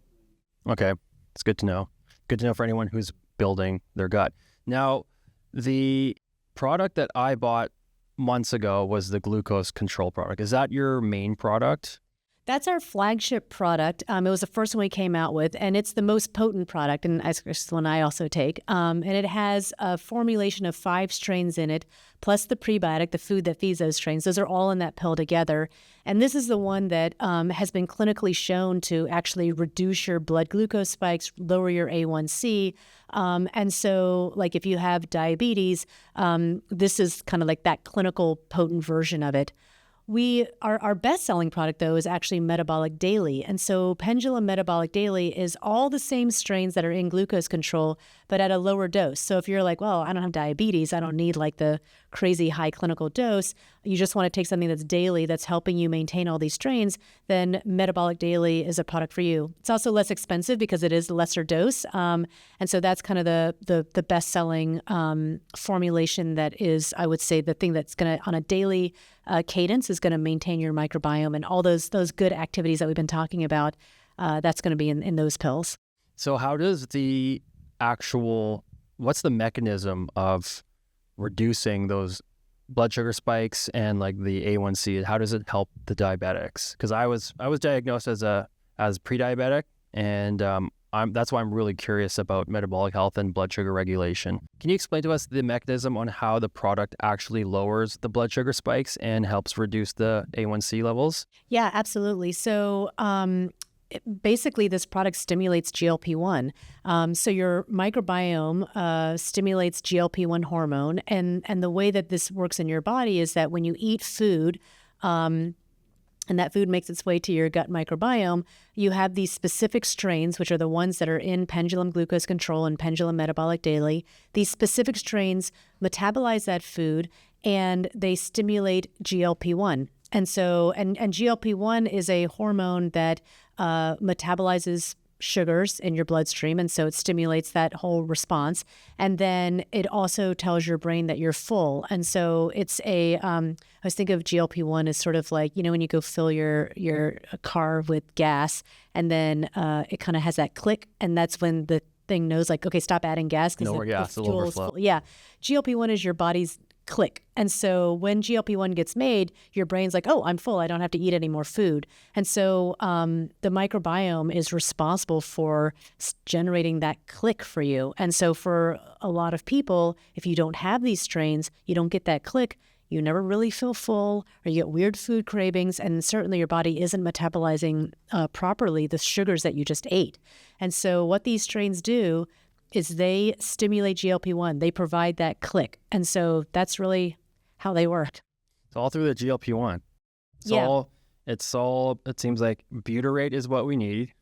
Okay. It's good to know. Good to know for anyone who's building their gut. Now, the product that I bought months ago was the glucose control product. Is that your main product? That's our flagship product. It was the first one we came out with, and it's the most potent product, and it's the one I also take. And it has a formulation of 5 strains in it, plus the prebiotic, the food that feeds those strains. Those are all in that pill together. And this is the one that has been clinically shown to actually reduce your blood glucose spikes, lower your A1C. And so, if you have diabetes, this is kind of like that clinical potent version of it. Our best-selling product, though, is actually Metabolic Daily. And so Pendulum Metabolic Daily is all the same strains that are in glucose control, but at a lower dose. So if you're like, well, I don't have diabetes, I don't need the crazy high clinical dose, you just want to take something that's daily that's helping you maintain all these strains, then Metabolic Daily is a product for you. It's also less expensive because it is a lesser dose. And so that's kind of the best-selling formulation that is, I would say, the thing that's going to, on a daily cadence, is going to maintain your microbiome and all those good activities that we've been talking about. That's going to be in those pills. So how does what's the mechanism of reducing those blood sugar spikes and the A1C? How does it help the diabetics? Because I was diagnosed as pre-diabetic, and that's why I'm really curious about metabolic health and blood sugar regulation. Can you explain to us the mechanism on how the product actually lowers the blood sugar spikes and helps reduce the A1C levels? Yeah, absolutely. So basically, this product stimulates GLP-1. So your microbiome stimulates GLP-1 hormone. And the way that this works in your body is that when you eat food, and that food makes its way to your gut microbiome, you have these specific strains, which are the ones that are in Pendulum Glucose Control and Pendulum Metabolic Daily. These specific strains metabolize that food, and they stimulate GLP-1. And so, and GLP-1 is a hormone that metabolizes sugars in your bloodstream, and so it stimulates that whole response. And then it also tells your brain that you're full. And so it's I was thinking of GLP-1 as sort of like, when you go fill your car with gas, and then it kind of has that click, and that's when the thing knows, okay, stop adding gas because the fuel is full. Yeah, GLP-1 is your body's click. And so when GLP-1 gets made, your brain's like, oh, I'm full. I don't have to eat any more food. And so the microbiome is responsible for generating that click for you. And so for a lot of people, if you don't have these strains, you don't get that click, you never really feel full, or you get weird food cravings, and certainly your body isn't metabolizing properly the sugars that you just ate. And so what these strains do is they stimulate GLP-1. They provide that click. And so that's really how they work. It's all through the GLP-1. It seems like butyrate is what we need.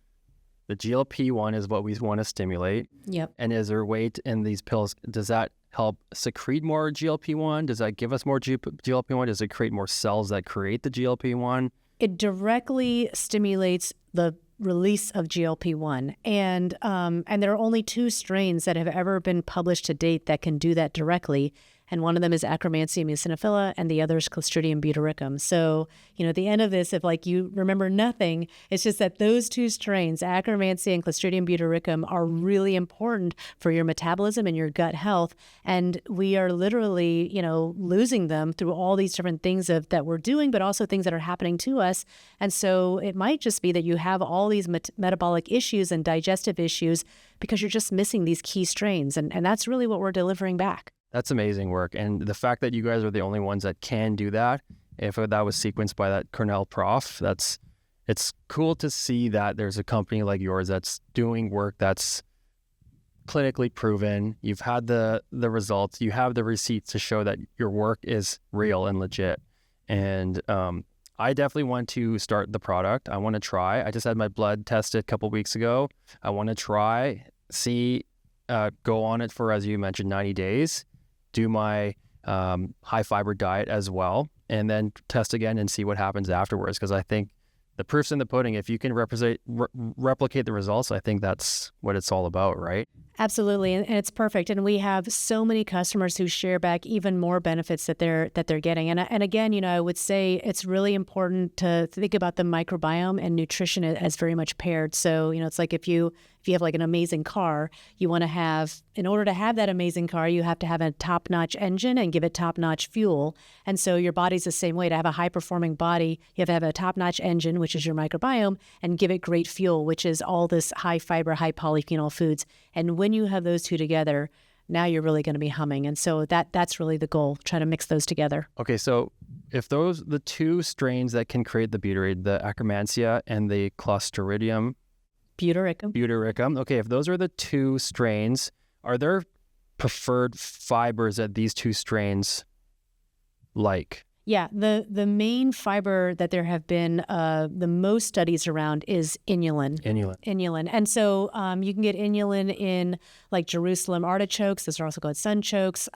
The GLP-1 is what we want to stimulate. Yep. And is there a way in these pills, does that help secrete more GLP-1? Does that give us more GLP-1? Does it create more cells that create the GLP-1? It directly stimulates the release of GLP-1. And there are only 2 strains that have ever been published to date that can do that directly. And one of them is Akkermansia muciniphila, and the other is Clostridium butyricum. So, at the end of this, if you remember nothing, it's just that those 2 strains, Akkermansia and Clostridium butyricum, are really important for your metabolism and your gut health. And we are literally, losing them through all these different things that we're doing, but also things that are happening to us. And so it might just be that you have all these metabolic issues and digestive issues because you're just missing these key strains. And that's really what we're delivering back. That's amazing work. And the fact that you guys are the only ones that can do that, if that was sequenced by that Cornell prof, it's cool to see that there's a company like yours that's doing work that's clinically proven. You've had the results, you have the receipts to show that your work is real and legit. And I definitely want to start the product. I want to try. I just had my blood tested a couple weeks ago. I want to try, go on it for, as you mentioned, 90 days. Do my high fiber diet as well, and then test again and see what happens afterwards. Because I think the proof's in the pudding. If you can replicate the results, I think that's what it's all about, right? Absolutely, and it's perfect. And we have so many customers who share back even more benefits that they're getting. And again, I would say it's really important to think about the microbiome and nutrition as very much paired. So, it's like if you have like an amazing car, you want to have, in order to have that amazing car, you have to have a top-notch engine and give it top-notch fuel. And so your body's the same way. To have a high-performing body, you have to have a top-notch engine, which is your microbiome, and give it great fuel, which is all this high-fiber, high-polyphenol foods. And when you have those 2 together, now you're really going to be humming. And so that's really the goal, try to mix those together. Okay, so if the 2 strains that can create the butyrate, the Akkermansia and the Clostridium butyricum. Okay, if those are the 2 strains, are there preferred fibers that these 2 strains like? Yeah, the main fiber that there have been the most studies around is inulin. Inulin. And so you can get inulin in like Jerusalem artichokes. Those are also called sunchokes.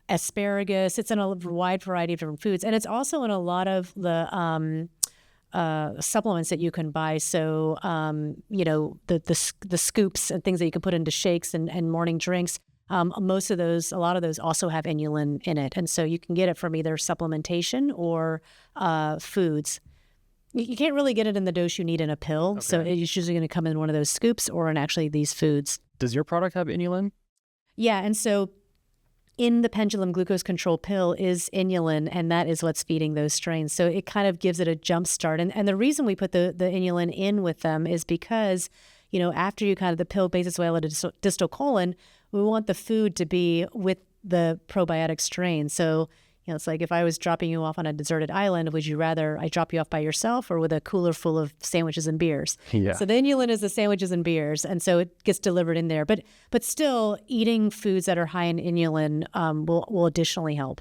Asparagus. It's in a wide variety of different foods. And it's also in a lot of the supplements that you can buy. So, the scoops and things that you can put into shakes and morning drinks. A lot of those also have inulin in it. And so you can get it from either supplementation or foods. You can't really get it in the dose you need in a pill. Okay. So it's usually going to come in one of those scoops or in actually these foods. Does your product have inulin? Yeah. And so in the Pendulum glucose control pill is inulin, and that is what's feeding those strains. So it kind of gives it a jump start. And the reason we put the inulin in with them is because, after you kind of the pill bases well at a distal colon, we want the food to be with the probiotic strain. So, it's like if I was dropping you off on a deserted island, would you rather I drop you off by yourself or with a cooler full of sandwiches and beers? Yeah. So the inulin is the sandwiches and beers, and so it gets delivered in there. But still, eating foods that are high in inulin will additionally help.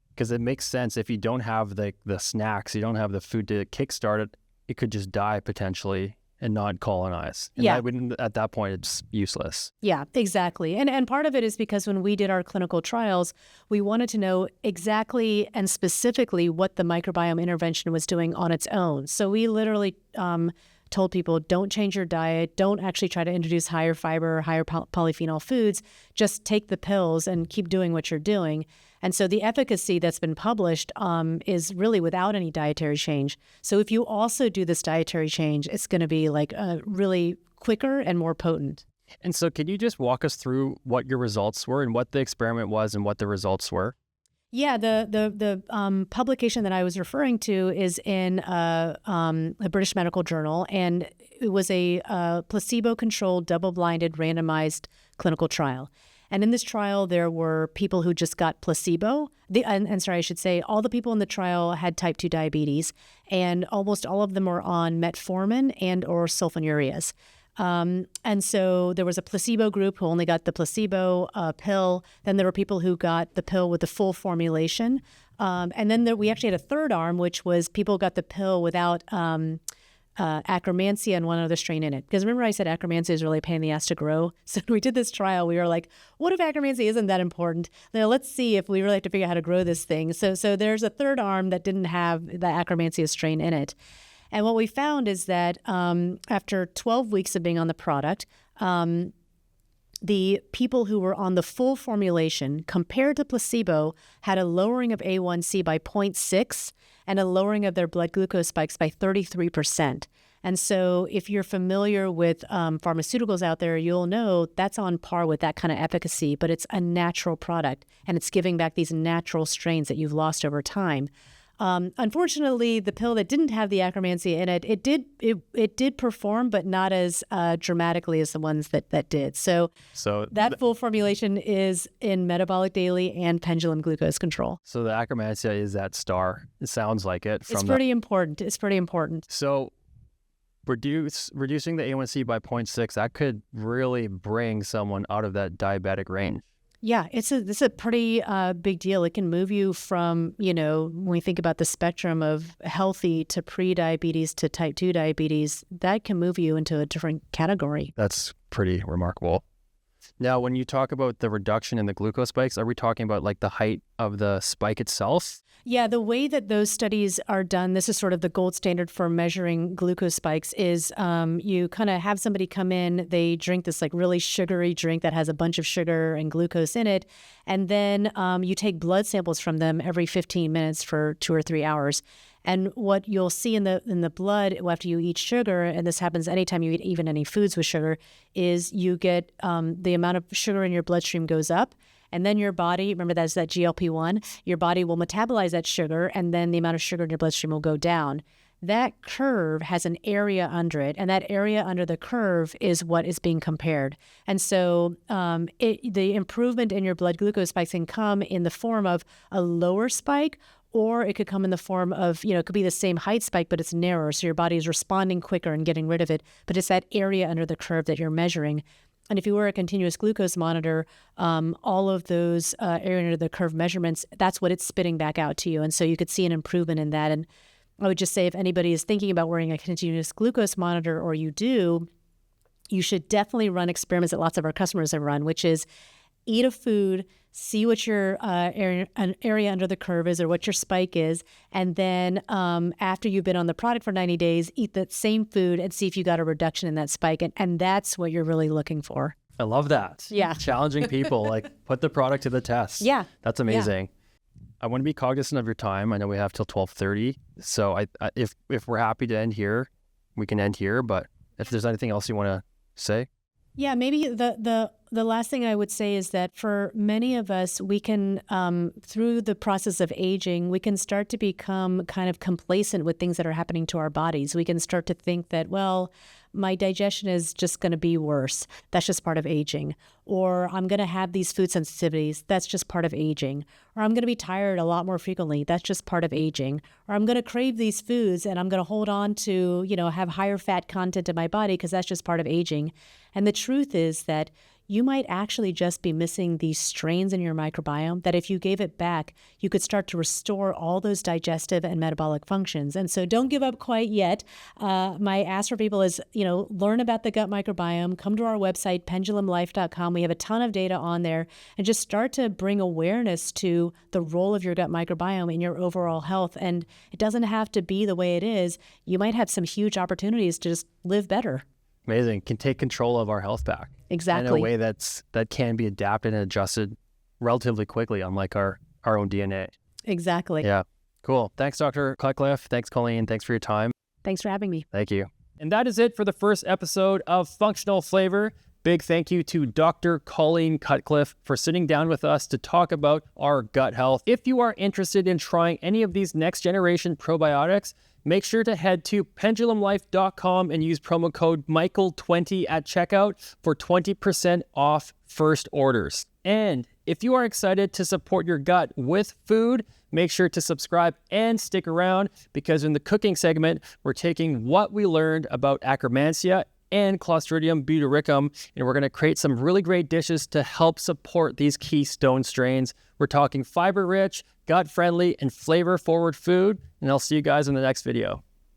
Because it makes sense. If you don't have the snacks, you don't have the food to kickstart it, it could just die potentially and not colonize. And at that point, it's useless. Yeah, exactly. And part of it is because when we did our clinical trials, we wanted to know exactly and specifically what the microbiome intervention was doing on its own. So we literally told people, don't change your diet, don't actually try to introduce higher fiber, higher polyphenol foods, just take the pills and keep doing what you're doing. And so the efficacy that's been published is really without any dietary change. So if you also do this dietary change, it's going to be like really quicker and more potent. And so can you just walk us through what your results were and what the experiment was and what the results were? Yeah, the publication that I was referring to is in a British Medical Journal, and it was a placebo-controlled, double-blinded, randomized clinical trial. And in this trial, there were people who just got placebo. I should say all the people in the trial had type 2 diabetes, and almost all of them were on metformin and or sulfonylureas. And so there was a placebo group who only got the placebo pill. Then there were people who got the pill with the full formulation. And then we actually had a third arm, which was people who got the pill without Akkermansia and one other strain in it. Because remember I said Akkermansia is really a pain in the ass to grow? So when we did this trial, we were like, what if Akkermansia isn't that important? Now let's see if we really have to figure out how to grow this thing. So there's a third arm that didn't have the Akkermansia strain in it. And what we found is that after 12 weeks of being on the product, the people who were on the full formulation compared to placebo had a lowering of A1C by 0.6 and a lowering of their blood glucose spikes by 33%. And so if you're familiar with pharmaceuticals out there, you'll know that's on par with that kind of efficacy, but it's a natural product and it's giving back these natural strains that you've lost over time. Unfortunately, the pill that didn't have the Akkermansia in it, it did perform, but not as dramatically as the ones that did. So that full formulation is in Metabolic Daily and Pendulum Glucose Control. So the Akkermansia is that star. It sounds like it. It's pretty important. It's pretty important. So reducing the A1C by 0.6, that could really bring someone out of that diabetic range. Yeah, it's a pretty big deal. It can move you from, when we think about the spectrum of healthy to pre-diabetes to type 2 diabetes, that can move you into a different category. That's pretty remarkable. Now, when you talk about the reduction in the glucose spikes, are we talking about like the height of the spike itself? Yeah, the way that those studies are done, this is sort of the gold standard for measuring glucose spikes, is you kind of have somebody come in, they drink this like really sugary drink that has a bunch of sugar and glucose in it, and then you take blood samples from them every 15 minutes for 2 or 3 hours. And what you'll see in the blood after you eat sugar, and this happens anytime you eat even any foods with sugar, is you get the amount of sugar in your bloodstream goes up. And then your body, remember that's that GLP-1, your body will metabolize that sugar, and then the amount of sugar in your bloodstream will go down. That curve has an area under it, and that area under the curve is what is being compared. And so the improvement in your blood glucose spikes can come in the form of a lower spike, or it could come in the form of, it could be the same height spike, but it's narrower. So your body is responding quicker and getting rid of it. But it's that area under the curve that you're measuring. And if you were a continuous glucose monitor, all of those area under the curve measurements, that's what it's spitting back out to you. And so you could see an improvement in that. And I would just say if anybody is thinking about wearing a continuous glucose monitor, or you do, you should definitely run experiments that lots of our customers have run, which is eat a food, see what your area under the curve is or what your spike is, and then after you've been on the product for 90 days, eat that same food and see if you got a reduction in that spike. And that's what you're really looking for. I love that. Yeah. Challenging people, like put the product to the test. Yeah. That's amazing. Yeah. I want to be cognizant of your time. I know we have till 12:30. So if we're happy to end here, we can end here. But if there's anything else you want to say? Yeah, maybe the last thing I would say is that for many of us, we can, through the process of aging, we can start to become kind of complacent with things that are happening to our bodies. We can start to think that, well, my digestion is just going to be worse. That's just part of aging. Or I'm going to have these food sensitivities. That's just part of aging. Or I'm going to be tired a lot more frequently. That's just part of aging. Or I'm going to crave these foods and I'm going to hold on to, have higher fat content in my body because that's just part of aging. And the truth is that you might actually just be missing these strains in your microbiome that if you gave it back, you could start to restore all those digestive and metabolic functions. And so don't give up quite yet. My ask for people is, learn about the gut microbiome, come to our website, pendulumlife.com. We have a ton of data on there, and just start to bring awareness to the role of your gut microbiome in your overall health. And it doesn't have to be the way it is. You might have some huge opportunities to just live better. Amazing. Can take control of our health back. Exactly. In a way that can be adapted and adjusted relatively quickly, unlike our own DNA. Exactly. Yeah. Cool. Thanks, Dr. Cutcliffe. Thanks, Colleen. Thanks for your time. Thanks for having me. Thank you. And that is it for the first episode of Functional Flavor. Big thank you to Dr. Colleen Cutcliffe for sitting down with us to talk about our gut health. If you are interested in trying any of these next generation probiotics, make sure to head to pendulumlife.com and use promo code Michael20 at checkout for 20% off first orders. And if you are excited to support your gut with food, make sure to subscribe and stick around, because in the cooking segment, we're taking what we learned about Akkermansia and Clostridium butyricum, and we're going to create some really great dishes to help support these keystone strains. We're talking fiber-rich, gut-friendly, and flavor-forward food, and I'll see you guys in the next video.